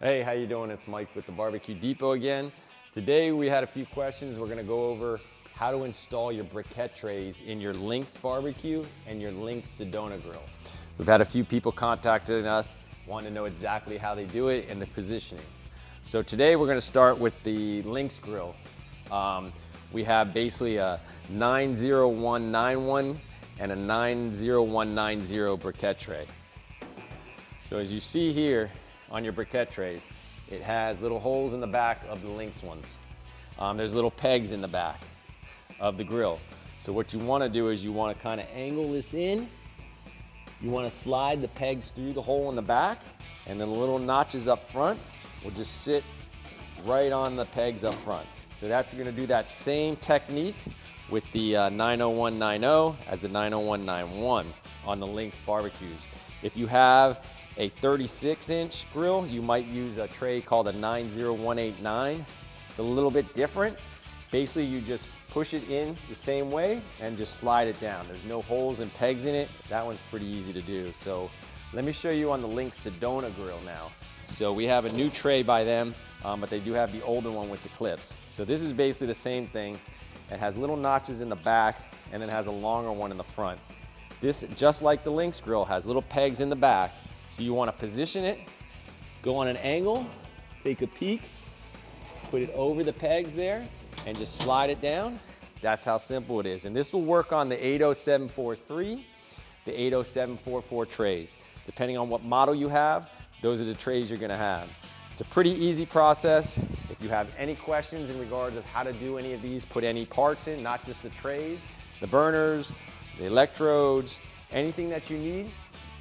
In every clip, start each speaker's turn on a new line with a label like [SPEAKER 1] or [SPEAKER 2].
[SPEAKER 1] Hey, how you doing? It's Mike with the Barbecue Depot again. Today we had a few questions. We're gonna go over how to install your briquette trays in your Lynx barbecue and your Lynx Sedona grill. We've had a few people contacting us wanting to know exactly how they do it and the positioning. So today we're gonna start with the Lynx grill. We have basically a 90191 and a 90190 briquette tray. So as you see here on your briquette trays, it has little holes in the back of the Lynx ones. There's little pegs in the back of the grill. So what you want to do is you want to kind of angle this in. You want to slide the pegs through the hole in the back, and then the little notches up front will just sit right on the pegs up front. So that's going to do that same technique with the 90190 as the 90191 on the Lynx barbecues. If you have a 36-inch grill, you might use a tray called a 90189. It's a little bit different. Basically, you just push it in the same way and just slide it down. There's no holes and pegs in it. That one's pretty easy to do. So let me show you on the Lynx Sedona grill now. So we have a new tray by them, but they do have the older one with the clips. So this is basically the same thing. It has little notches in the back and then has a longer one in the front. This, just like the Lynx grill, has little pegs in the back. So you want to position it, go on an angle, take a peek, put it over the pegs there, and just slide it down. That's how simple it is. And this will work on the 80743, the 80744 trays. Depending on what model you have, those are the trays you're gonna have. It's a pretty easy process. If you have any questions in regards of how to do any of these, put any parts in, not just the trays, the burners, the electrodes, anything that you need,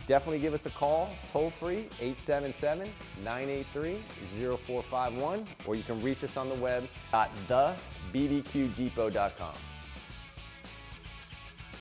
[SPEAKER 1] definitely give us a call, toll free, 877-983-0451, or you can reach us on the web at thebbqdepot.com.